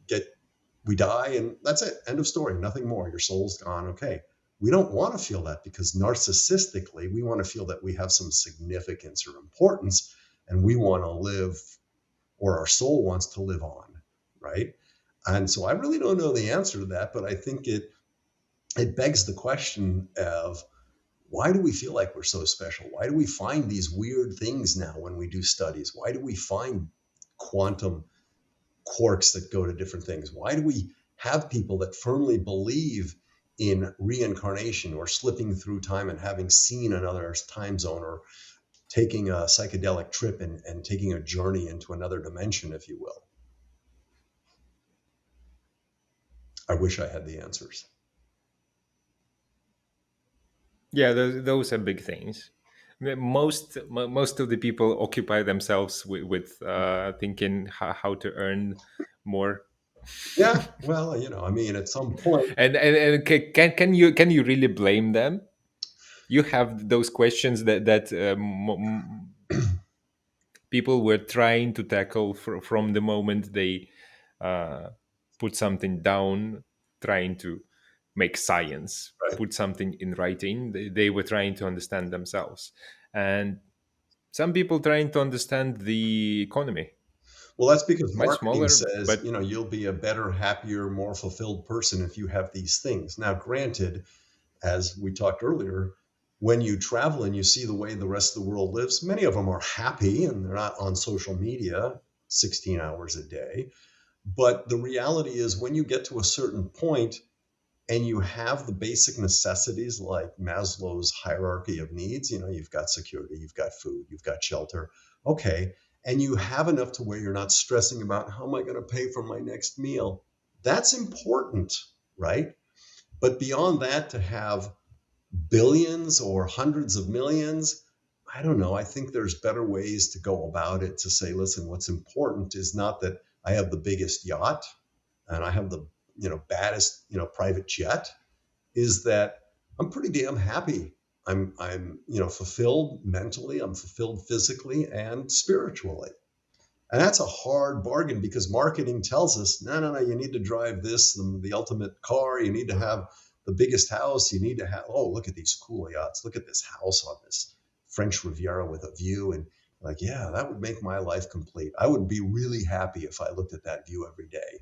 we die, and that's it. End of story. Nothing more. Your soul's gone. Okay. We don't want to feel that because narcissistically, we want to feel that we have some significance or importance and we want to live, or our soul wants to live on, right? And so I really don't know the answer to that, but I think it begs the question of why do we feel like we're so special? Why do we find these weird things now when we do studies? Why do we find quantum quarks that go to different things? Why do we have people that firmly believe in reincarnation or slipping through time and having seen another time zone or taking a psychedelic trip and taking a journey into another dimension, if you will? I wish I had the answers. Yeah, those are big things. Most of the people occupy themselves with thinking how to earn more. Yeah, well, I mean, at some point, And can you really blame them? You have those questions that people were trying to tackle from the moment they uh, put something down, trying to make science, right? put something in writing. They were trying to understand themselves, and some people trying to understand the economy. Well, that's because Much marketing smaller, says, but you'll be a better, happier, more fulfilled person if you have these things. Now, granted, as we talked earlier, when you travel and you see the way the rest of the world lives, many of them are happy and they're not on social media 16 hours a day. But the reality is, when you get to a certain point and you have the basic necessities like Maslow's hierarchy of needs, you've got security, you've got food, you've got shelter. Okay. And you have enough to where you're not stressing about how am I going to pay for my next meal. That's important, right? But beyond that, to have billions or hundreds of millions, I don't know. I think there's better ways to go about it, to say, listen, what's important is not that I have the biggest yacht and I have the baddest private jet, is that I'm pretty damn happy. I'm fulfilled mentally, I'm fulfilled physically and spiritually. And that's a hard bargain because marketing tells us, no, no, no, you need to drive this, the ultimate car. You need to have the biggest house. You need to have, oh, look at these cool yachts. Look at this house on this French Riviera with a view. And like, yeah, that would make my life complete. I would be really happy if I looked at that view every day.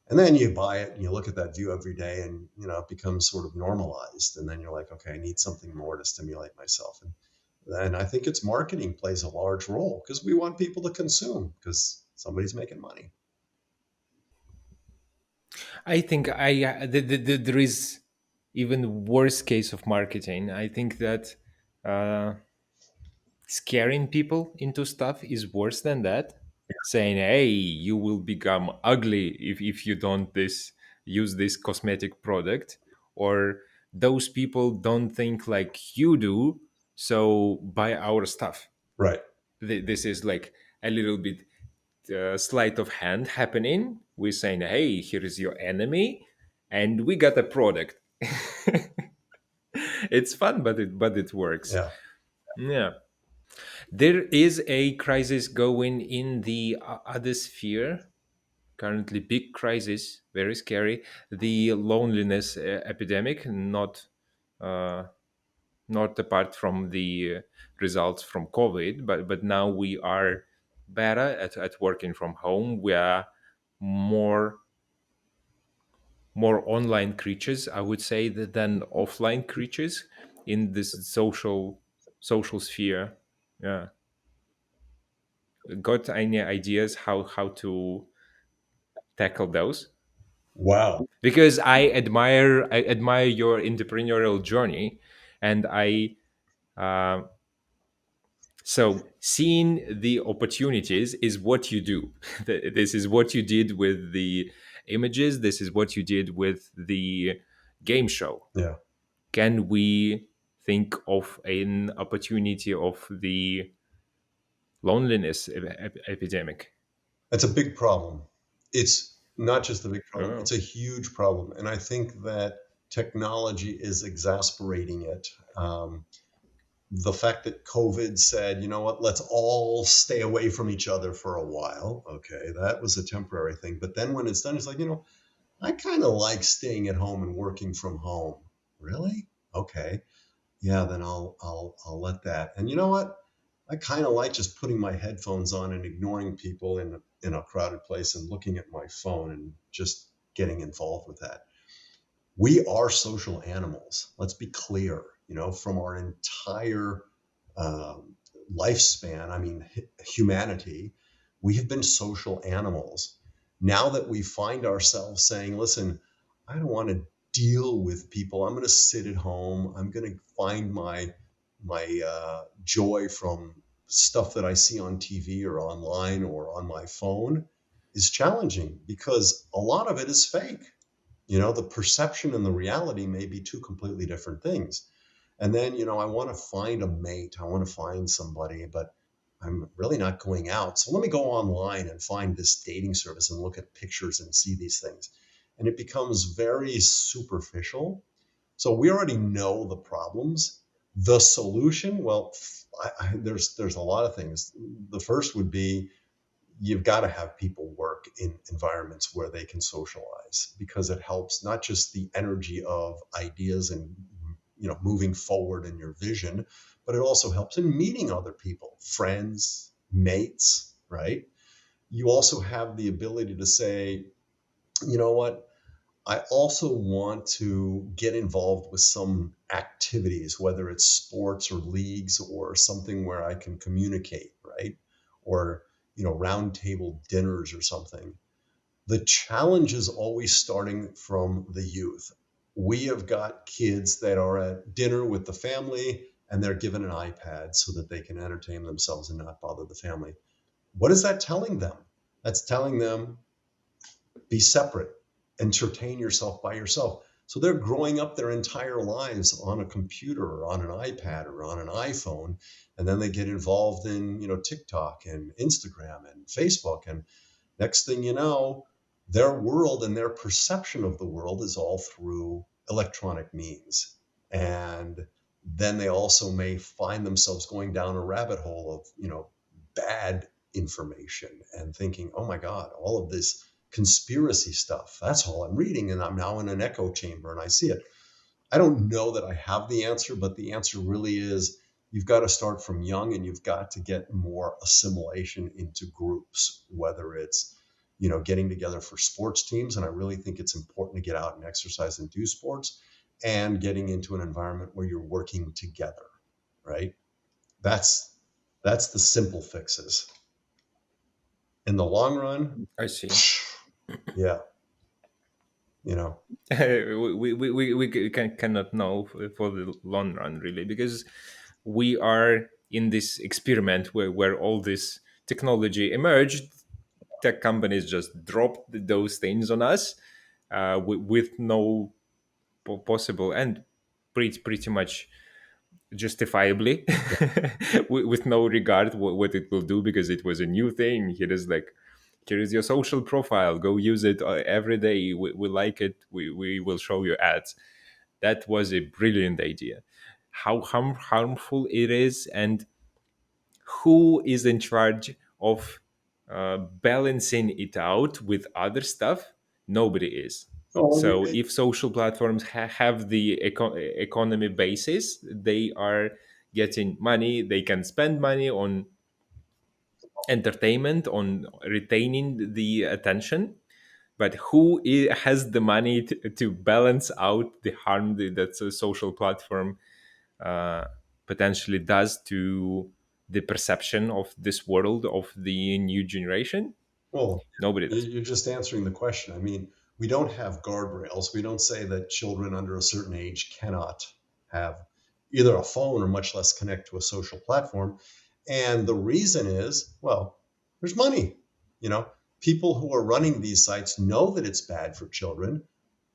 And then you buy it and you look at that view every day and, it becomes sort of normalized. And then you're like, okay, I need something more to stimulate myself. And I think it's marketing plays a large role because we want people to consume because somebody's making money. I think there is even worse case of marketing. I think that uh, scaring people into stuff is worse than that. Saying, "Hey, you will become ugly if you don't this use this cosmetic product," or "Those people don't think like you do, so buy our stuff." Right. This is like a little bit sleight of hand happening. We're saying, "Hey, here is your enemy, and we got a product." It's fun, but it works. Yeah. Yeah. There is a crisis going in the other sphere currently, big crisis, very scary. The loneliness epidemic, uh, not apart from the results from COVID, but now we are better at working from home. We are more more online creatures, I would say, than offline creatures in this social sphere. Yeah, got any ideas how to tackle those? Wow. Because I admire your entrepreneurial journey, and I uh, so seeing the opportunities is what you do. This is what you did with the images. This is what you did with the game show. Yeah. Can we think of an opportunity of the loneliness epidemic? It's a big problem. It's not just a big problem, Oh. it's a huge problem. And I think that technology is exasperating it. The fact that COVID said, you know what, let's all stay away from each other for a while. Okay, that was a temporary thing. But then when it's done, it's like, I kind of like staying at home and working from home. Really? Okay. Yeah, then I'll let that. And you know what? I kind of like just putting my headphones on and ignoring people in a crowded place and looking at my phone and just getting involved with that. We are social animals. Let's be clear. From our entire um, lifespan, I mean, humanity, we have been social animals. Now that we find ourselves saying, listen, I don't want to deal with people. I'm going to sit at home. I'm going to find my joy from stuff that I see on TV or online or on my phone is challenging because a lot of it is fake. The perception and the reality may be two completely different things. And then, I want to find a mate. I want to find somebody, but I'm really not going out. So let me go online and find this dating service and look at pictures and see these things. And it becomes very superficial. So we already know the problems. The solution, well, there's a lot of things. The first would be you've got to have people work in environments where they can socialize because it helps not just the energy of ideas and moving forward in your vision, but it also helps in meeting other people, friends, mates, right? You also have the ability to say, you know what, I also want to get involved with some activities, whether it's sports or leagues or something where I can communicate, right? Or, round table dinners or something. The challenge is always starting from the youth. We have got kids that are at dinner with the family and they're given an iPad so that they can entertain themselves and not bother the family. What is that telling them? That's telling them be separate, entertain yourself by yourself. So they're growing up their entire lives on a computer or on an iPad or on an iPhone, and then they get involved in TikTok and Instagram and Facebook, and next thing you know, their world and their perception of the world is all through electronic means. And then they also may find themselves going down a rabbit hole of bad information and thinking, oh my God, all of this conspiracy stuff. That's all I'm reading. And I'm now in an echo chamber and I see it. I don't know that I have the answer, but the answer really is you've got to start from young and you've got to get more assimilation into groups, whether it's, getting together for sports teams. And I really think it's important to get out and exercise and do sports and getting into an environment where you're working together, right? That's that's the simple fixes. In the long run, I see. yeah, you know, Cannot know for the long run, really, because we are in this experiment where all this technology emerged. Tech companies just dropped those things on us with no possible and pretty much justifiably yeah. with no regard what it will do because it was a new thing. Here is your social profile, go use it every day. We like it, we will show you ads. That was a brilliant idea. How harmful it is, and who is in charge of balancing it out with other stuff? Nobody is. Oh, So if social platforms have the economy basis, they are getting money. They can spend money on entertainment, on retaining the attention. But has the money to balance out the harm that a social platform uh, potentially does to the perception of this world of the new generation? well, Nobody does. you're just answering the question. I mean, we don't have guardrails. We don't say that children under a certain age cannot have either a phone or much less connect to a social platform. And the reason is, well, there's money. You know, people who are running these sites know that it's bad for children,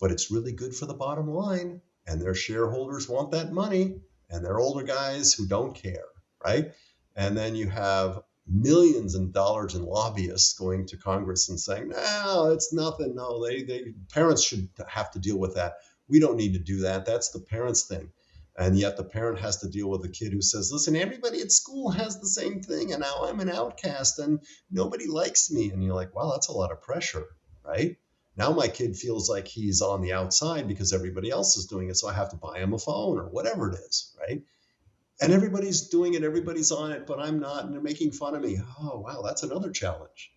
but it's really good for the bottom line. And their shareholders want that money, and they're older guys who don't care, right? And then you have millions of dollars in lobbyists going to Congress and saying, "No, it's nothing. No, they parents should have to deal with that. We don't need to do that. That's the parents' thing." And yet the parent has to deal with a kid who says, "Listen, everybody at school has the same thing, and now I'm an outcast, and nobody likes me." And you're like, "Wow, that's a lot of pressure, right?" Now my kid feels like he's on the outside because everybody else is doing it. So I have to buy him a phone or whatever it is, right? And everybody's doing it, everybody's on it, but I'm not, and they're making fun of me. Oh, wow, that's another challenge.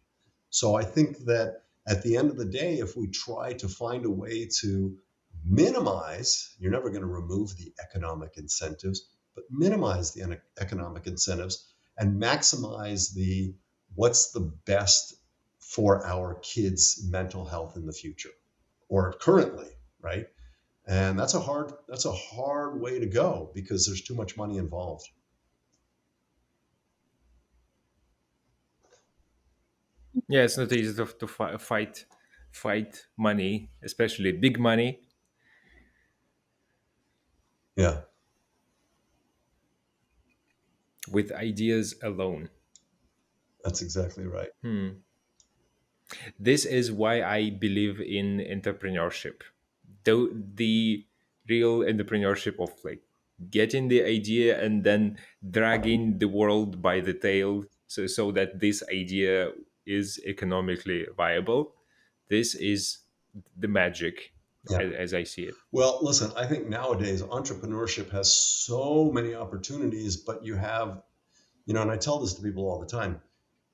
So I think that at the end of the day, if we try to find a way to minimize, you're never going to remove the economic incentives, but minimize the economic incentives and maximize the what's the best for our kids' mental health in the future or currently, right? And that's a hard way to go because there's too much money involved. Yeah, it's not easy to fight money, especially big money, Yeah, with ideas alone. that's exactly right. This is why I believe in entrepreneurship. The real entrepreneurship of like getting the idea and then dragging the world by the tail, so that this idea is economically viable. This is the magic, Yeah. as I see it. Well, listen, I think nowadays entrepreneurship has so many opportunities, but and I tell this to people all the time,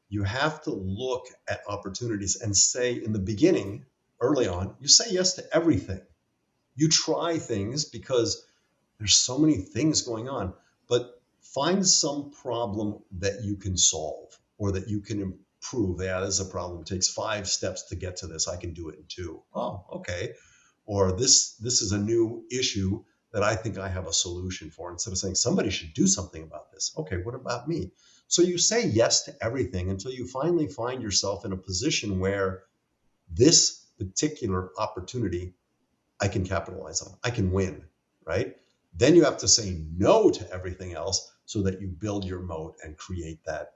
you have to look at opportunities and say in the beginning, early on, you say yes to everything. You try things because there's so many things going on, but find some problem that you can solve or that you can improve. Yeah, this is a problem. It takes 5 steps to get to this. I can do it in two. Oh, okay. Or this is a new issue that I think I have a solution for. Instead of saying somebody should do something about this. Okay, what about me? So you say yes to everything until you finally find yourself in a position where this particular opportunity I can capitalize on. I can win, right? Then you have to say no to everything else so that you build your moat and create that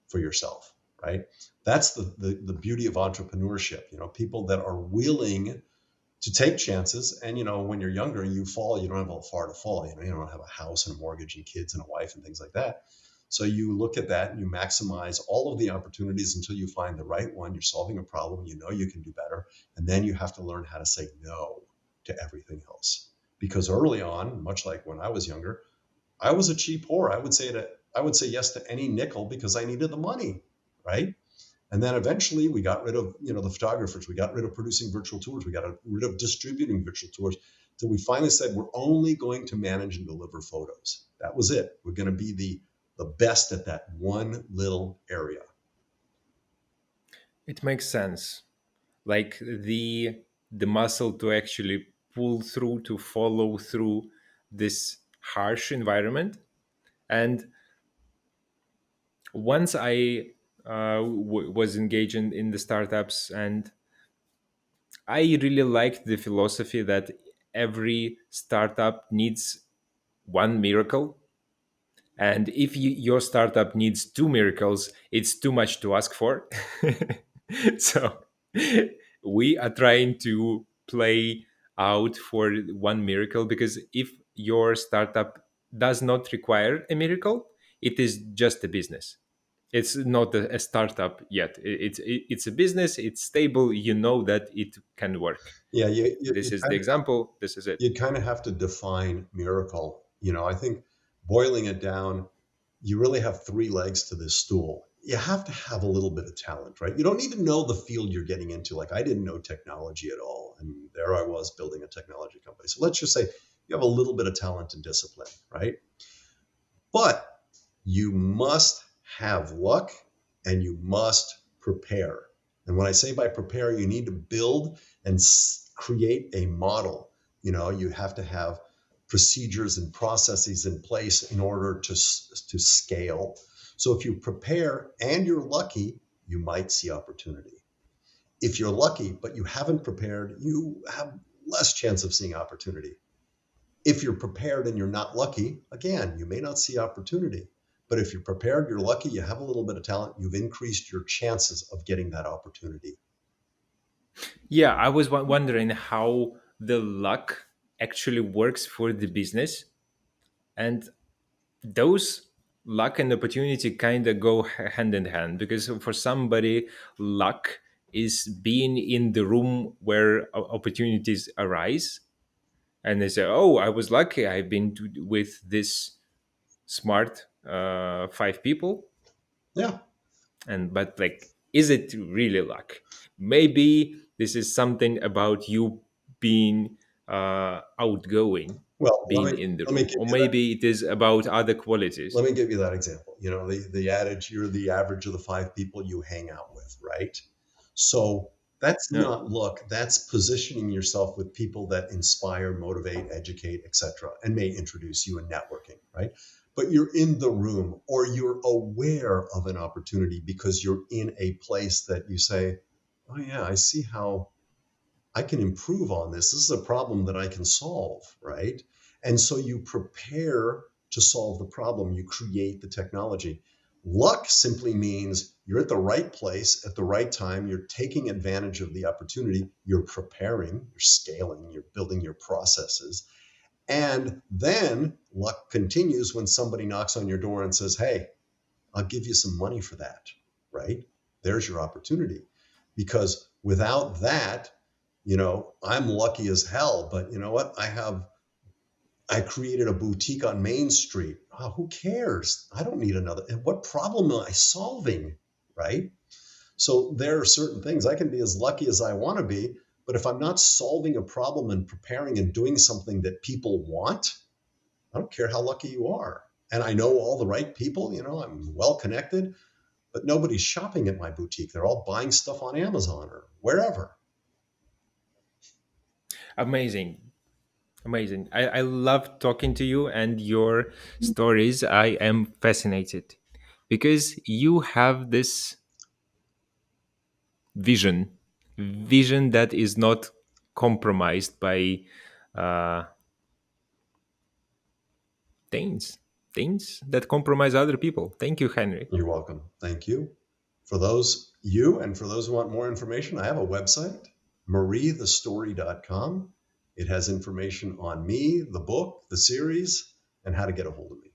for yourself, right? That's the beauty of entrepreneurship. People that are willing to take chances. And when you're younger, you fall. You don't have far to fall. You don't have a house and a mortgage and kids and a wife and things like that. So you look at that and you maximize all of the opportunities until you find the right one. You're solving a problem. You know you can do better, and then you have to learn how to say no to everything else. Because early on, much like when I was younger, I was a cheap whore. I would say yes to any nickel because I needed the money, right? And then eventually we got rid of, the photographers. We got rid of producing virtual tours. We got rid of distributing virtual tours. So we finally said we're only going to manage and deliver photos. That was it. We're going to be the best at that one little area. It makes sense. Like the muscle to actually pull through, to follow through this harsh environment. And once I was engaged in the startups, and I really liked the philosophy that every startup needs one miracle. And if your startup needs two miracles, it's too much to ask for. So we are trying to play out for one miracle, because if your startup does not require a miracle, it is just a business. It's not a startup yet. It's a business. It's stable. You know that it can work. Yeah, you, you, This you is the kind of example. This is it. you kind of have to define miracle. I think boiling it down, you really have three legs to this stool. You have to have a little bit of talent, right? You don't need to know the field you're getting into. Like I didn't know technology at all, and there I was building a technology company. So let's just say you have a little bit of talent and discipline, right? But you must have luck and you must prepare. And when I say by prepare, you need to build and create a model. You have to have procedures and processes in place in order to scale. So if you prepare and you're lucky, you might see opportunity. If you're lucky but you haven't prepared, you have less chance of seeing opportunity. If you're prepared and you're not lucky, again, you may not see opportunity. But if you're prepared, you're lucky, you have a little bit of talent, you've increased your chances of getting that opportunity. Yeah, I was wondering how the luck actually works for the business. And those luck and opportunity kind of go hand in hand, because for somebody, luck is being in the room where opportunities arise, and they say, "Oh, I was lucky. I've been with this smart five people." Yeah. And but like, is it really luck? Maybe this is something about you being outgoing, Well, being in the let me room, give or you that. maybe it is about other Let qualities. me give you that example. You know, the adage, you're the average of the five people you hang out with, right? So that's Yeah. not luck. That's positioning yourself with people that inspire, motivate, educate, etc., and may introduce you in networking, right? But you're in the room or you're aware of an opportunity because you're in a place that you say, oh, yeah, I see how I can improve on this. This is a problem that I can solve, right? And so you prepare to solve the problem, you create the technology. Luck simply means you're at the right place at the right time, you're taking advantage of the opportunity, you're preparing, you're scaling, you're building your processes. And then luck continues when somebody knocks on your door and says, hey, I'll give you some money for that, right? There's your opportunity. Because without that, I'm lucky as hell, but you know what? I created a boutique on Main Street. Oh, who cares? I don't need another. And what problem am I solving? Right. So there are certain things I can be as lucky as I want to be, but if I'm not solving a problem and preparing and doing something that people want, I don't care how lucky you are. And I know all the right people, I'm well connected, but nobody's shopping at my boutique. They're all buying stuff on Amazon or wherever. Amazing. Amazing. I love talking to you and your stories. I am fascinated because you have this vision that is not compromised by uh, things, things that compromise other people. Thank you, Henry. You're welcome. Thank you. For those you and for those who want more information, I have a website, mariethestory.com. It has information on me, the book, the series, and how to get a hold of me.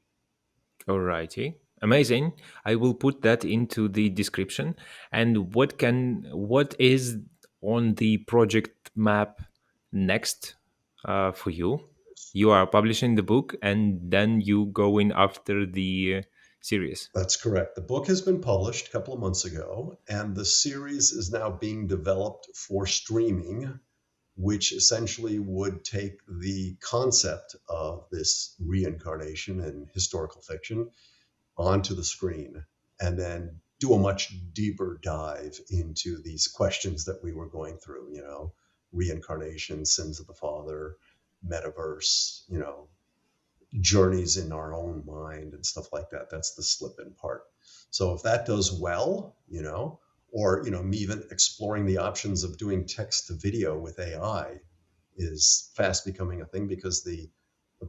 Alrighty. Amazing. I will put that into the description. And what is on the project map next for you? You are publishing the book and then you go in after the series. That's correct. The book has been published a couple of months ago, and the series is now being developed for streaming, which essentially would take the concept of this reincarnation and historical fiction onto the screen and then do a much deeper dive into these questions that we were going through, reincarnation, sins of the father, metaverse, journeys in our own mind and stuff like that. That's the slip in part. So if that does well, or me even exploring the options of doing text to video with AI is fast becoming a thing because the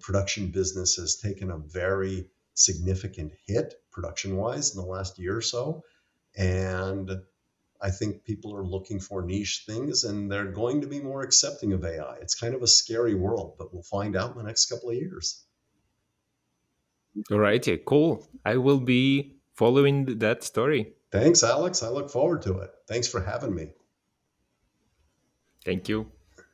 production business has taken a very significant hit production wise in the last year or so. And I think people are looking for niche things and they're going to be more accepting of AI. It's kind of a scary world, but we'll find out in the next couple of years. Alrighty, cool. I will be following that story. Thanks, Alex. I look forward to it. Thanks for having me. Thank you.